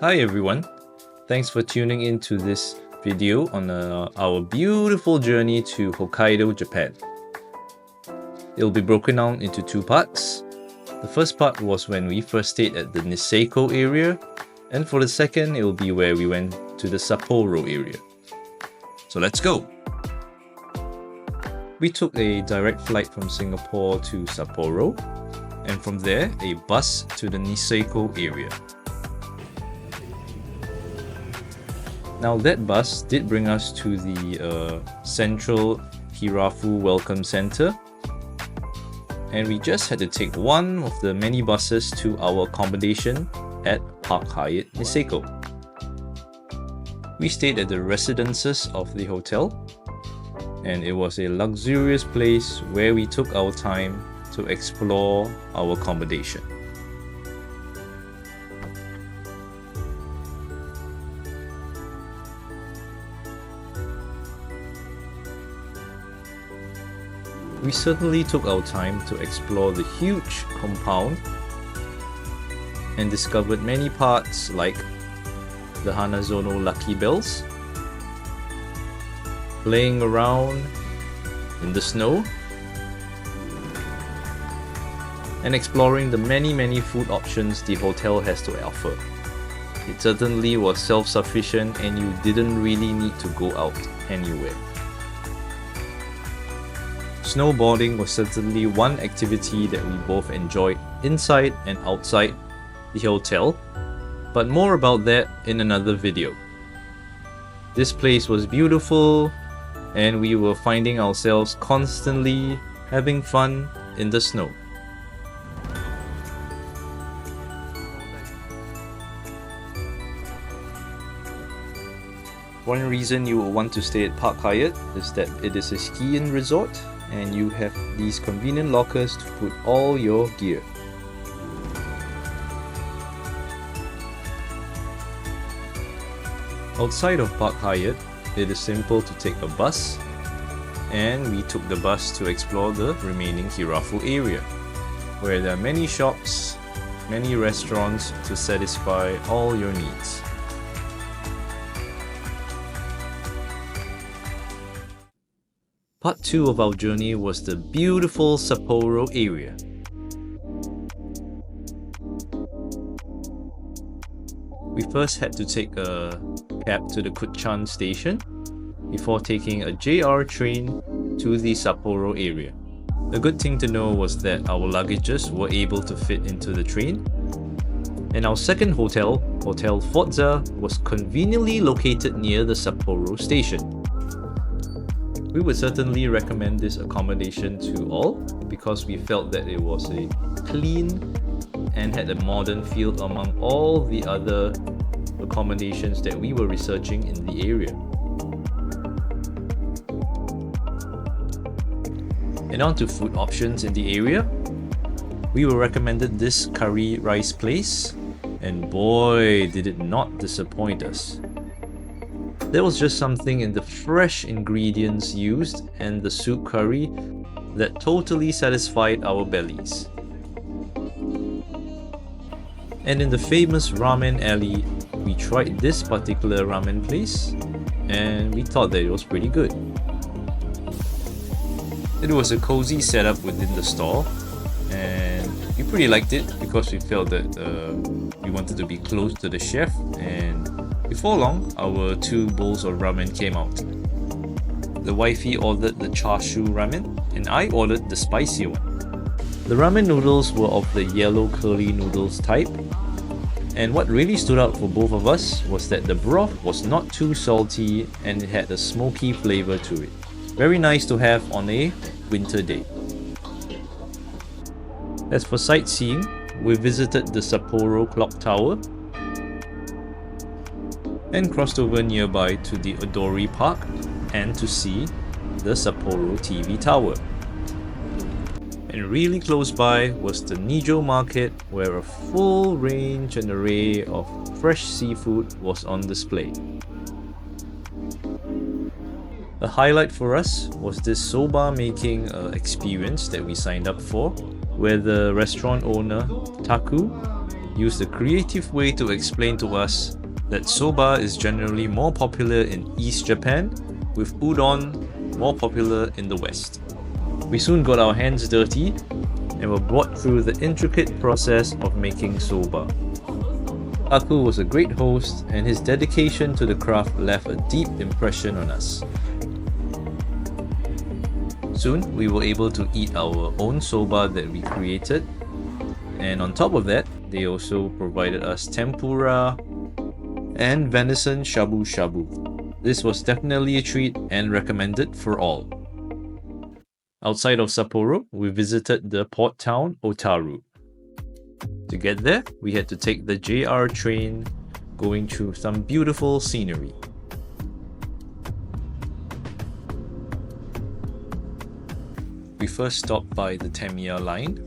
Hi everyone, thanks for tuning in to this video on our beautiful journey to Hokkaido, Japan. It'll be broken down into two parts. The first part was when we first stayed at the Niseko area, and for the second it will be where we went to the Sapporo area. So let's go! We took a direct flight from Singapore to Sapporo, and from there a bus to the Niseko area. Now that bus did bring us to the central Hirafu Welcome Center, and we just had to take one of the many buses to our accommodation at Park Hyatt Niseko. We stayed at the residences of the hotel, and it was a luxurious place where we took our time to explore our accommodation. We certainly took our time to explore the huge compound and discovered many parts like the Hanazono Lucky Bells, playing around in the snow, and exploring the many food options the hotel has to offer. It certainly was self-sufficient and you didn't really need to go out anywhere. Snowboarding was certainly one activity that we both enjoyed inside and outside the hotel, but more about that in another video. This place was beautiful and we were finding ourselves constantly having fun in the snow. One reason you will want to stay at Park Hyatt is that it is a ski-in resort and you have these convenient lockers to put all your gear. Outside of Park Hyatt, it is simple to take a bus, and we took the bus to explore the remaining Hirafu area, where there are many shops, many restaurants to satisfy all your needs. Part 2 of our journey was the beautiful Sapporo area. We first had to take a cab to the Kuchan station before taking a JR train to the Sapporo area. A good thing to know was that our luggages were able to fit into the train, and our second hotel, Hotel Forza, was conveniently located near the Sapporo station. We would certainly recommend this accommodation to all because we felt that it was a clean and had a modern feel among all the other accommodations that we were researching in the area. And on to food options in the area. We were recommended this curry rice place, and boy did it not disappoint us. There was just something in the fresh ingredients used and the soup curry that totally satisfied our bellies. And in the famous ramen alley, we tried this particular ramen place and we thought that it was pretty good. It was a cozy setup within the store and we pretty liked it because we felt that we wanted to be close to the chef, and before long, our 2 bowls of ramen came out. The wifey ordered the char siu ramen, and I ordered the spicy one. The ramen noodles were of the yellow curly noodles type, and what really stood out for both of us was that the broth was not too salty and it had a smoky flavor to it. Very nice to have on a winter day. As for sightseeing, we visited the Sapporo Clock Tower and crossed over nearby to the Odori Park and to see the Sapporo TV Tower. And really close by was the Nijo Market, where a full range and array of fresh seafood was on display. A highlight for us was this soba making experience that we signed up for, where the restaurant owner, Taku, used a creative way to explain to us that soba is generally more popular in East Japan, with udon more popular in the West. We soon got our hands dirty and were brought through the intricate process of making soba. Aku was a great host, and his dedication to the craft left a deep impression on us. Soon, we were able to eat our own soba that we created, and on top of that, they also provided us tempura and venison shabu shabu. This was definitely a treat and recommended for all. Outside of Sapporo, we visited the port town Otaru. To get there, we had to take the JR train, going through some beautiful scenery. We first stopped by the Tamiya line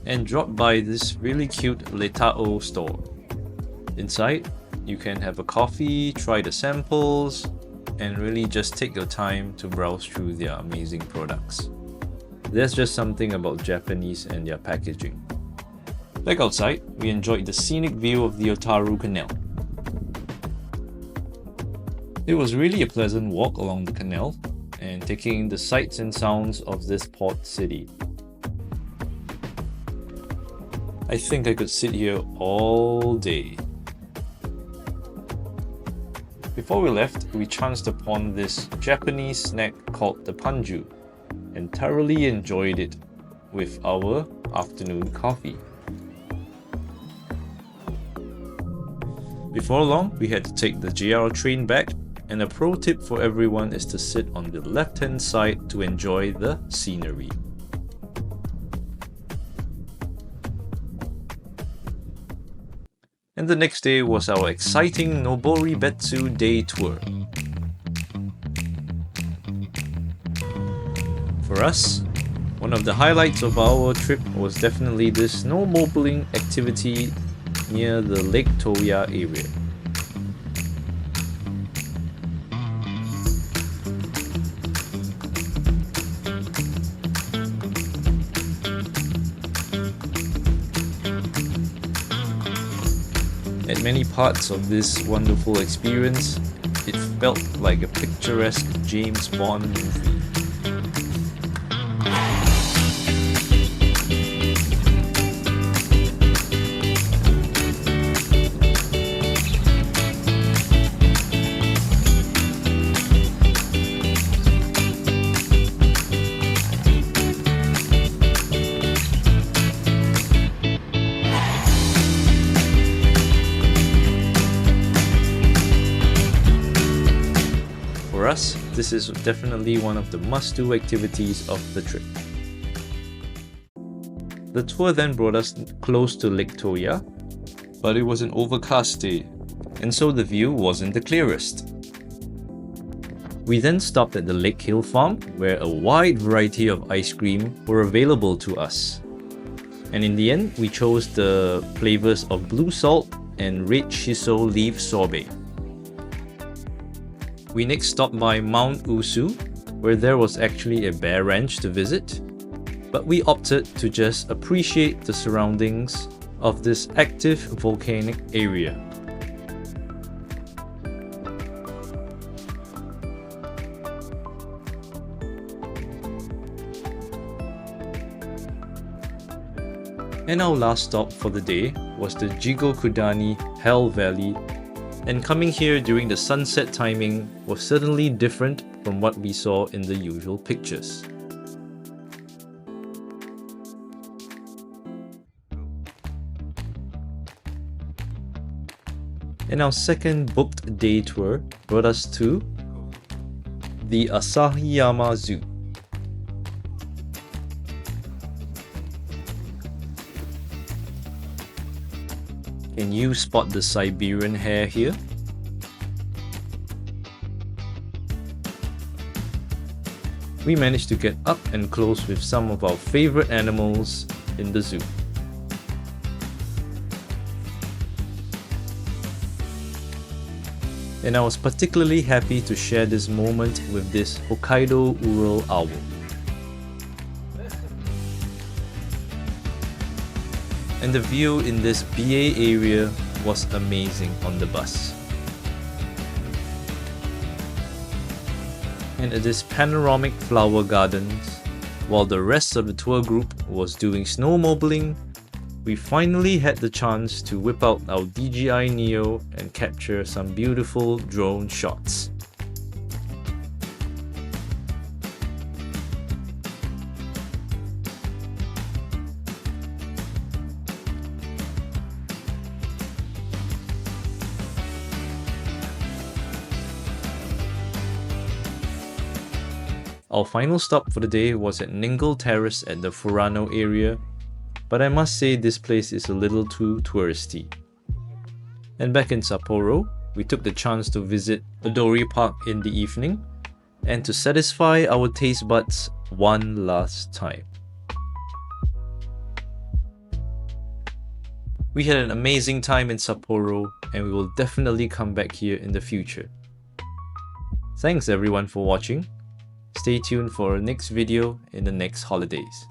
and dropped by this really cute Letao store. Inside, you can have a coffee, try the samples, and really just take your time to browse through their amazing products. There's just something about Japanese and their packaging. Back outside, we enjoyed the scenic view of the Otaru Canal. It was really a pleasant walk along the canal and taking in the sights and sounds of this port city. I think I could sit here all day. Before we left, we chanced upon this Japanese snack called the panju and thoroughly enjoyed it with our afternoon coffee. Before long, we had to take the JR train back, and a pro tip for everyone is to sit on the left-hand side to enjoy the scenery. And the next day was our exciting Nobori Betsu day tour. For us, one of the highlights of our trip was definitely this snowmobiling activity near the Lake Toya area. At many parts of this wonderful experience, it felt like a picturesque James Bond movie. For us, this is definitely one of the must-do activities of the trip. The tour then brought us close to Lake Toya, but it was an overcast day, and so the view wasn't the clearest. We then stopped at the Lake Hill Farm, where a wide variety of ice cream were available to us. And in the end, we chose the flavors of blue salt and red shiso leaf sorbet. We next stopped by Mount Usu, where there was actually a bear ranch to visit, but we opted to just appreciate the surroundings of this active volcanic area. And our last stop for the day was the Jigokudani Hell Valley, and coming here during the sunset timing was certainly different from what we saw in the usual pictures. And our second booked day tour brought us to the Asahiyama Zoo. Can you spot the Siberian hare here? We managed to get up and close with some of our favorite animals in the zoo. And I was particularly happy to share this moment with this Hokkaido Ural owl. And the view in this BA area was amazing on the bus. And at this panoramic flower gardens, while the rest of the tour group was doing snowmobiling, we finally had the chance to whip out our DJI Neo and capture some beautiful drone shots. Our final stop for the day was at Ningle Terrace at the Furano area, but I must say this place is a little too touristy. And back in Sapporo, we took the chance to visit Odori Park in the evening and to satisfy our taste buds one last time. We had an amazing time in Sapporo and we will definitely come back here in the future. Thanks everyone for watching. Stay tuned for our next video in the next holidays.